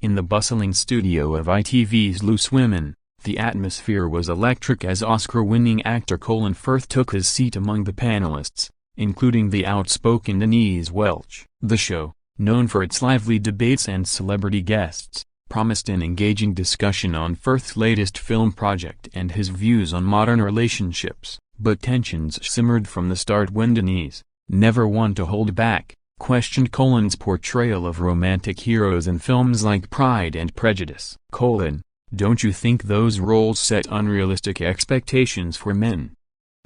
In the bustling studio of ITV's Loose Women, the atmosphere was electric as Oscar-winning actor Colin Firth took his seat among the panelists, including the outspoken Denise Welch. The show, known for its lively debates and celebrity guests, promised an engaging discussion on Firth's latest film project and his views on modern relationships, but tensions simmered from the start when Denise, never one to hold back, questioned Colin's portrayal of romantic heroes in films like Pride and Prejudice. "Colin, don't you think those roles set unrealistic expectations for men?"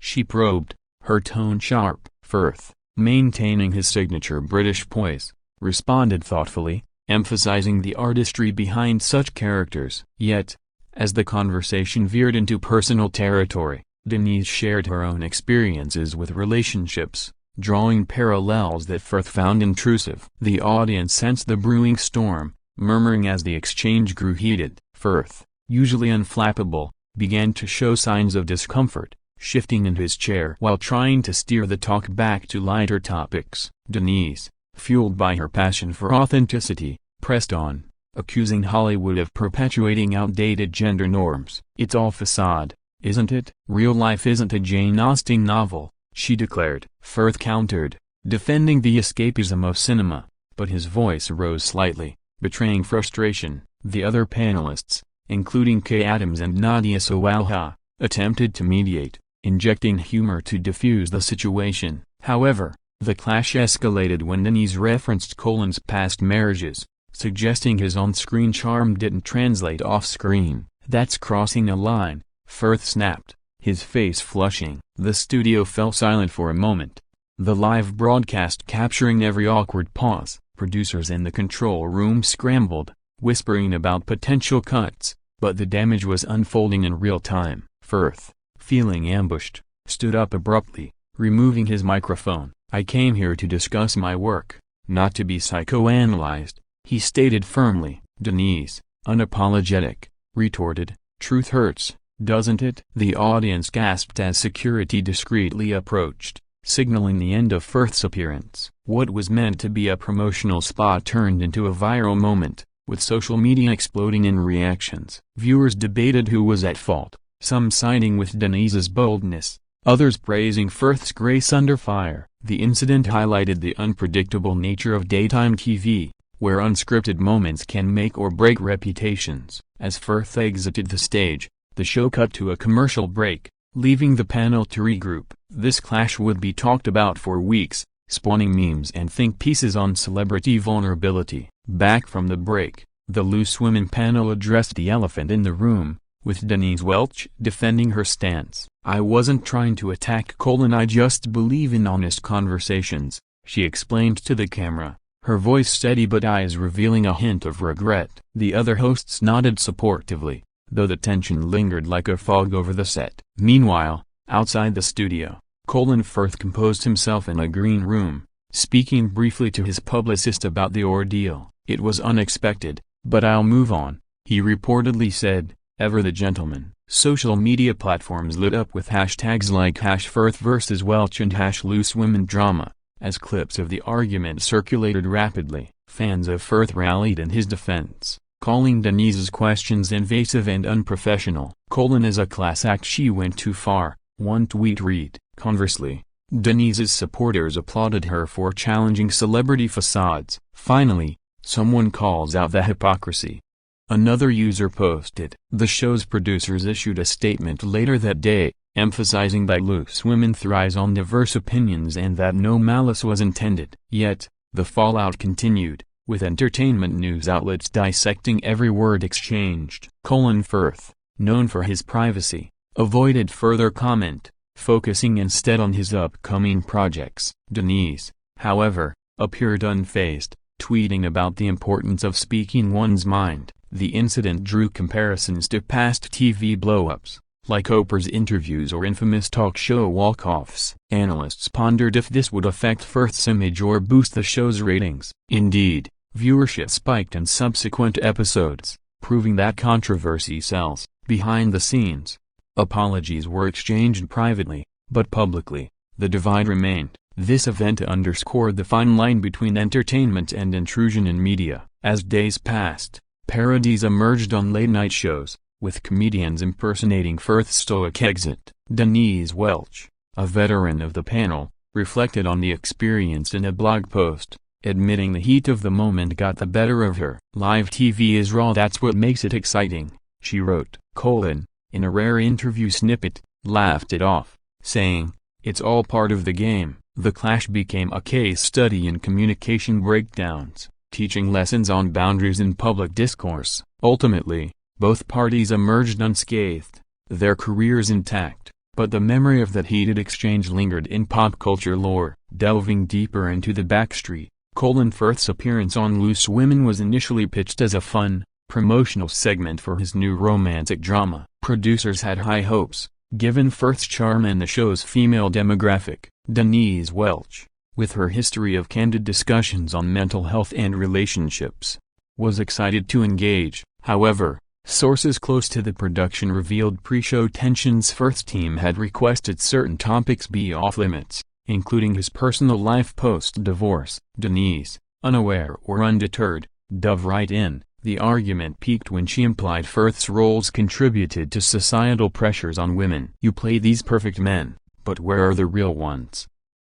she probed, her tone sharp. Firth, maintaining his signature British poise, responded thoughtfully, emphasizing the artistry behind such characters. Yet, as the conversation veered into personal territory, Denise shared her own experiences with relationships, drawing parallels that Firth found intrusive. The audience sensed the brewing storm, murmuring as the exchange grew heated. Firth, usually unflappable, began to show signs of discomfort, shifting in his chair while trying to steer the talk back to lighter topics. Denise, fueled by her passion for authenticity, pressed on, accusing Hollywood of perpetuating outdated gender norms. "It's all facade, isn't it? Real life isn't a Jane Austen novel," she declared. Firth countered, defending the escapism of cinema, but his voice rose slightly, betraying frustration. The other panelists, including Kay Adams and Nadia Sawalha, attempted to mediate, injecting humor to diffuse the situation. However, the clash escalated when Denise referenced Colin's past marriages, suggesting his on-screen charm didn't translate off-screen. "That's crossing a line," Firth snapped, his face flushing. The studio fell silent for a moment, the live broadcast capturing every awkward pause. Producers in the control room scrambled, whispering about potential cuts, but the damage was unfolding in real time. Firth, feeling ambushed, stood up abruptly, removing his microphone. "I came here to discuss my work, not to be psychoanalyzed," he stated firmly. Denise, unapologetic, retorted, "Truth hurts, doesn't it?" The audience gasped as security discreetly approached, signaling the end of Firth's appearance. What was meant to be a promotional spot turned into a viral moment, with social media exploding in reactions. Viewers debated who was at fault, some siding with Denise's boldness, others praising Firth's grace under fire. The incident highlighted the unpredictable nature of daytime TV, where unscripted moments can make or break reputations. As Firth exited the stage, the show cut to a commercial break, leaving the panel to regroup. This clash would be talked about for weeks, spawning memes and think pieces on celebrity vulnerability. Back from the break, the Loose Women panel addressed the elephant in the room, with Denise Welch defending her stance. "I wasn't trying to attack Colin, I just believe in honest conversations," she explained to the camera, her voice steady but eyes revealing a hint of regret. The other hosts nodded supportively, though the tension lingered like a fog over the set. Meanwhile, outside the studio, Colin Firth composed himself in a green room, speaking briefly to his publicist about the ordeal. "It was unexpected, but I'll move on," he reportedly said, ever the gentleman. Social media platforms lit up with hashtags like #Firth vs Welch and #LooseWomenDrama, as clips of the argument circulated rapidly. Fans of Firth rallied in his defense, calling Denise's questions invasive and unprofessional. "Colin is a class act, she went too far," one tweet read. Conversely, Denise's supporters applauded her for challenging celebrity facades. "Finally, someone calls out the hypocrisy," another user posted. The show's producers issued a statement later that day, emphasizing that Loose Women thrives on diverse opinions and that no malice was intended. Yet, the fallout continued, with entertainment news outlets dissecting every word exchanged. Colin Firth, known for his privacy, avoided further comment, focusing instead on his upcoming projects. Denise, however, appeared unfazed, tweeting about the importance of speaking one's mind. The incident drew comparisons to past TV blow-ups, like Oprah's interviews or infamous talk show walk-offs. Analysts pondered if this would affect Firth's image or boost the show's ratings. Indeed, viewership spiked in subsequent episodes, proving that controversy sells. Behind the scenes, apologies were exchanged privately, but publicly, the divide remained. This event underscored the fine line between entertainment and intrusion in media. As days passed, Parodies emerged on late-night shows, with comedians impersonating Firth's stoic exit. Denise Welch, a veteran of the panel, reflected on the experience in a blog post, admitting the heat of the moment got the better of her. "Live TV is raw, that's what makes it exciting," she wrote. Colin, in a rare interview snippet, laughed it off, saying, "It's all part of the game." The clash became a case study in communication breakdowns, teaching lessons on boundaries in public discourse. Ultimately, both parties emerged unscathed, their careers intact, but the memory of that heated exchange lingered in pop culture lore. Delving deeper into the backstreet, Colin Firth's appearance on Loose Women was initially pitched as a fun, promotional segment for his new romantic drama. Producers had high hopes, given Firth's charm and the show's female demographic. Denise Welch, with her history of candid discussions on mental health and relationships, was excited to engage. However, sources close to the production revealed pre-show tensions. Firth's team had requested certain topics be off-limits, including his personal life post-divorce. Denise, unaware or undeterred, dove right in. The argument peaked when she implied Firth's roles contributed to societal pressures on women. "You play these perfect men, but where are the real ones?"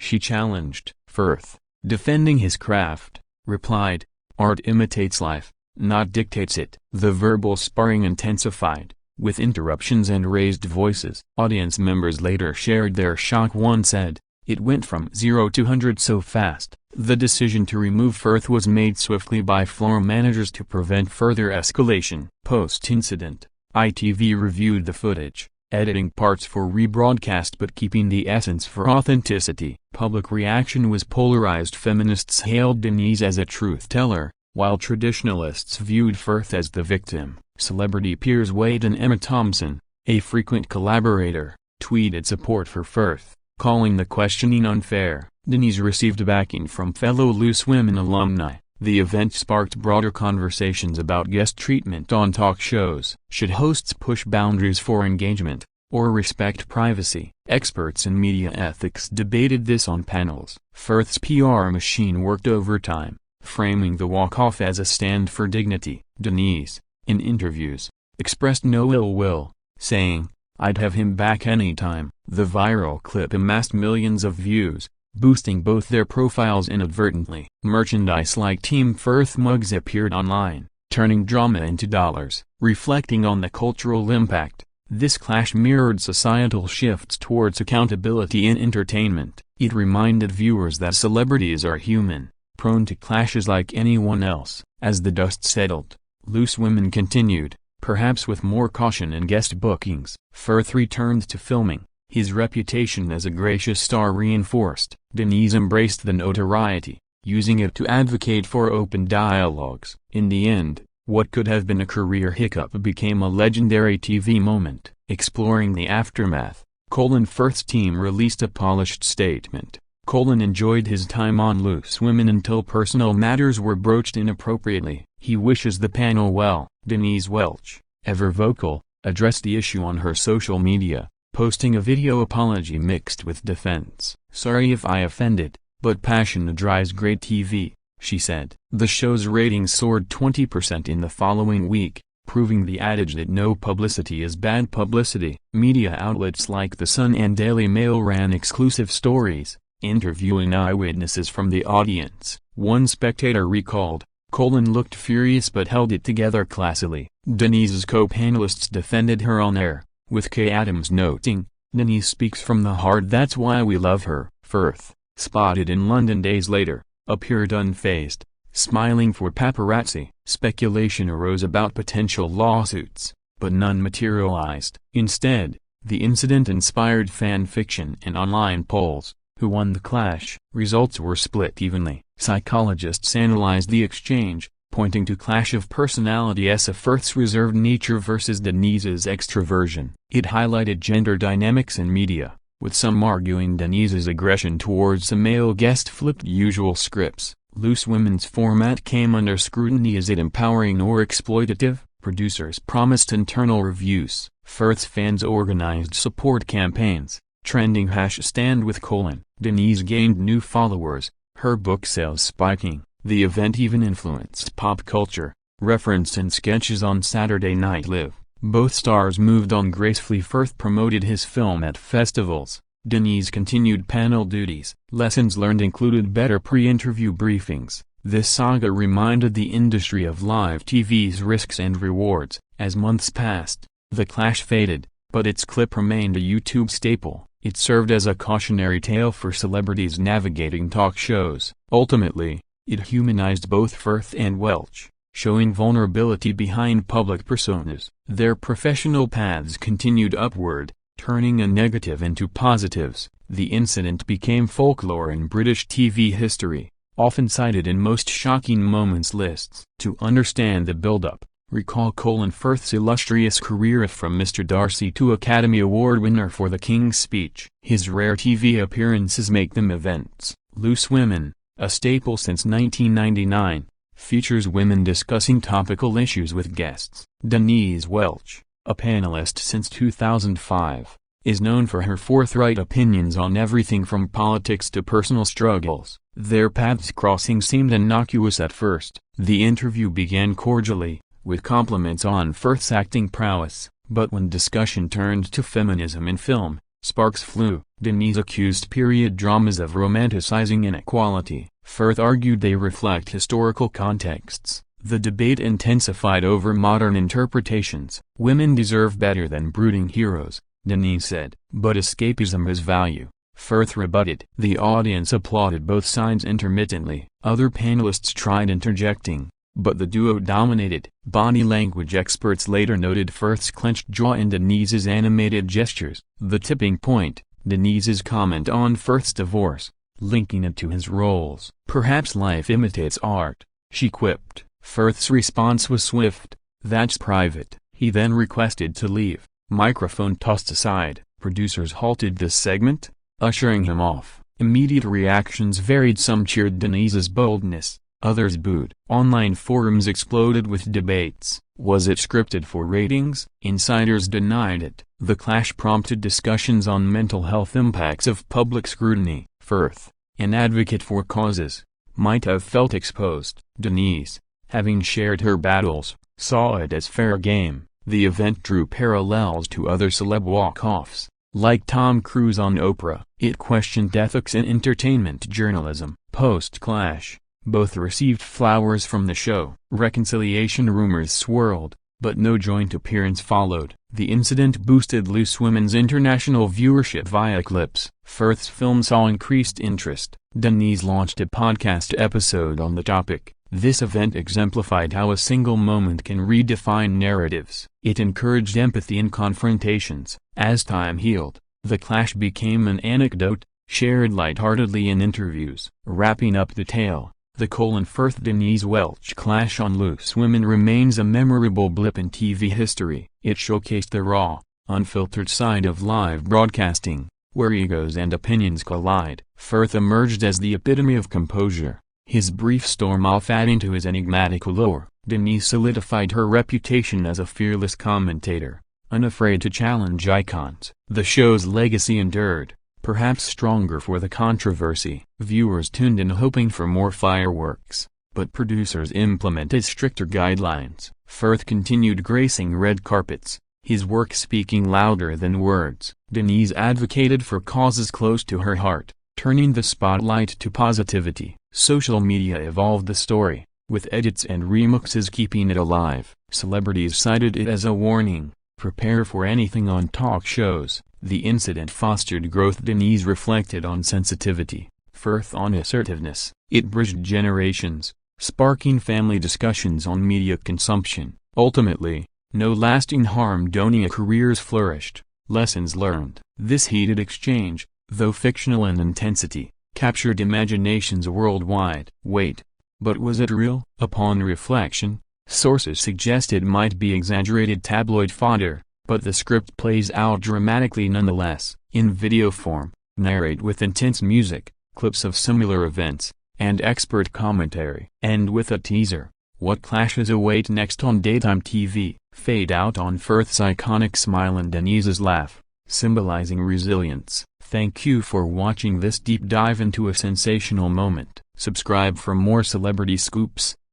she challenged. Firth, defending his craft, replied, "Art imitates life, not dictates it." The verbal sparring intensified, with interruptions and raised voices. Audience members later shared their shock. One said, "It went from 0 to 100 so fast." The decision to remove Firth was made swiftly by floor managers to prevent further escalation. Post-incident, ITV reviewed the footage, editing parts for rebroadcast but keeping the essence for authenticity. Public reaction was polarized. Feminists hailed Denise as a truth-teller, while traditionalists viewed Firth as the victim. Celebrity peers Wade and Emma Thompson, a frequent collaborator, tweeted support for Firth, calling the questioning unfair. Denise received backing from fellow Loose Women alumni. The event sparked broader conversations about guest treatment on talk shows. Should hosts push boundaries for engagement, or respect privacy? Experts in media ethics debated this on panels. Firth's PR machine worked overtime, framing the walk-off as a stand for dignity. Denise, in interviews, expressed no ill will, saying, "I'd have him back anytime." The viral clip amassed millions of views, boosting both their profiles inadvertently. Merchandise like Team Firth mugs appeared online, turning drama into dollars. Reflecting on the cultural impact, this clash mirrored societal shifts towards accountability in entertainment. It reminded viewers that celebrities are human, prone to clashes like anyone else. As the dust settled, Loose Women continued, perhaps with more caution in guest bookings. Firth returned to filming, his reputation as a gracious star reinforced. Denise embraced the notoriety, using it to advocate for open dialogues. In the end, what could have been a career hiccup became a legendary TV moment. Exploring the aftermath, Colin Firth's team released a polished statement. Colin enjoyed his time on Loose Women until personal matters were broached inappropriately. He wishes the panel well. Denise Welch, ever vocal, addressed the issue on her social media, posting a video apology mixed with defense. "Sorry if I offended, but passion drives great TV," she said. The show's ratings soared 20% in the following week, proving the adage that no publicity is bad publicity. Media outlets like The Sun and Daily Mail ran exclusive stories, interviewing eyewitnesses from the audience. One spectator recalled, "Colin looked furious but held it together classily." Denise's co-panelists defended her on air, with Kay Adams noting, "Denise speaks from the heart, that's why we love her." Firth, spotted in London days later, appeared unfazed, smiling for paparazzi. Speculation arose about potential lawsuits, but none materialized. Instead, the incident inspired fan fiction and online polls. Who won the clash? Results were split evenly. Psychologists analyzed the exchange, pointing to clash of personalities of Firth's reserved nature versus Denise's extroversion. It highlighted gender dynamics in media, with some arguing Denise's aggression towards a male guest flipped usual scripts. Loose Women's format came under scrutiny. Is it empowering or exploitative? Producers promised internal reviews. Firth's fans organized support campaigns, trending #StandWithColin. Denise gained new followers, her book sales spiking. The event even influenced pop culture, referenced in sketches on Saturday Night Live. Both stars moved on gracefully. Firth promoted his film at festivals. Denise continued panel duties. Lessons learned included better pre-interview briefings. This saga reminded the industry of live TV's risks and rewards. As months passed, the clash faded, but its clip remained a YouTube staple. It served as a cautionary tale for celebrities navigating talk shows. Ultimately, it humanized both Firth and Welch, showing vulnerability behind public personas. Their professional paths continued upward, turning a negative into positives. The incident became folklore in British TV history, often cited in most shocking moments lists. To understand the build-up, recall Colin Firth's illustrious career from Mr. Darcy to Academy Award winner for The King's Speech. His rare TV appearances make them events. Loose Women, a staple since 1999, features women discussing topical issues with guests. Denise Welch, a panelist since 2005, is known for her forthright opinions on everything from politics to personal struggles. Their paths crossing seemed innocuous at first. The interview began cordially, with compliments on Firth's acting prowess, but when discussion turned to feminism in film, sparks flew. Denise accused period dramas of romanticizing inequality. Firth argued they reflect historical contexts. The debate intensified over modern interpretations. Women deserve better than brooding heroes, Denise said. But escapism has value, Firth rebutted. The audience applauded both sides intermittently. Other panelists tried interjecting, but the duo dominated. Body language experts later noted Firth's clenched jaw and Denise's animated gestures. The tipping point, Denise's comment on Firth's divorce, linking it to his roles. "Perhaps life imitates art," she quipped. Firth's response was swift. "That's private." He then requested to leave. Microphone tossed aside. Producers halted this segment, ushering him off. Immediate reactions varied. Some cheered Denise's boldness, others booed. Online forums exploded with debates. Was it scripted for ratings? Insiders denied it. The clash prompted discussions on mental health impacts of public scrutiny. Firth, an advocate for causes, might have felt exposed. Denise, having shared her battles, saw it as fair game. The event drew parallels to other celeb walk-offs, like Tom Cruise on Oprah. It questioned ethics in entertainment journalism. Post-clash, both received flowers from the show. Reconciliation rumors swirled, but no joint appearance followed. The incident boosted Loose Women's international viewership via clips. Firth's film saw increased interest. Denise launched a podcast episode on the topic. This event exemplified how a single moment can redefine narratives. It encouraged empathy in confrontations. As time healed, the clash became an anecdote, shared lightheartedly in interviews. Wrapping up the tale, the Colin Firth-Denise Welch clash on Loose Women remains a memorable blip in TV history. It showcased the raw, unfiltered side of live broadcasting, where egos and opinions collide. Firth emerged as the epitome of composure, his brief storm-off adding to his enigmatic allure. Denise solidified her reputation as a fearless commentator, unafraid to challenge icons. The show's legacy endured, perhaps stronger for the controversy. Viewers tuned in hoping for more fireworks, but producers implemented stricter guidelines. Firth continued gracing red carpets, his work speaking louder than words. Denise advocated for causes close to her heart, turning the spotlight to positivity. Social media evolved the story, with edits and remixes keeping it alive. Celebrities cited it as a warning: prepare for anything on talk shows. The incident fostered growth. Denise reflected on sensitivity, Firth on assertiveness. It bridged generations, sparking family discussions on media consumption. Ultimately, no lasting harm. Donia careers flourished. Lessons learned. This heated exchange, though fictional in intensity, captured imaginations worldwide. Wait, but was it real? Upon reflection, sources suggest it might be exaggerated tabloid fodder, but the script plays out dramatically nonetheless. In video form, narrate with intense music, clips of similar events, and expert commentary. And with a teaser, what clashes await next on daytime TV? Fade out on Firth's iconic smile and Denise's laugh, symbolizing resilience. Thank you for watching this deep dive into a sensational moment. Subscribe for more celebrity scoops.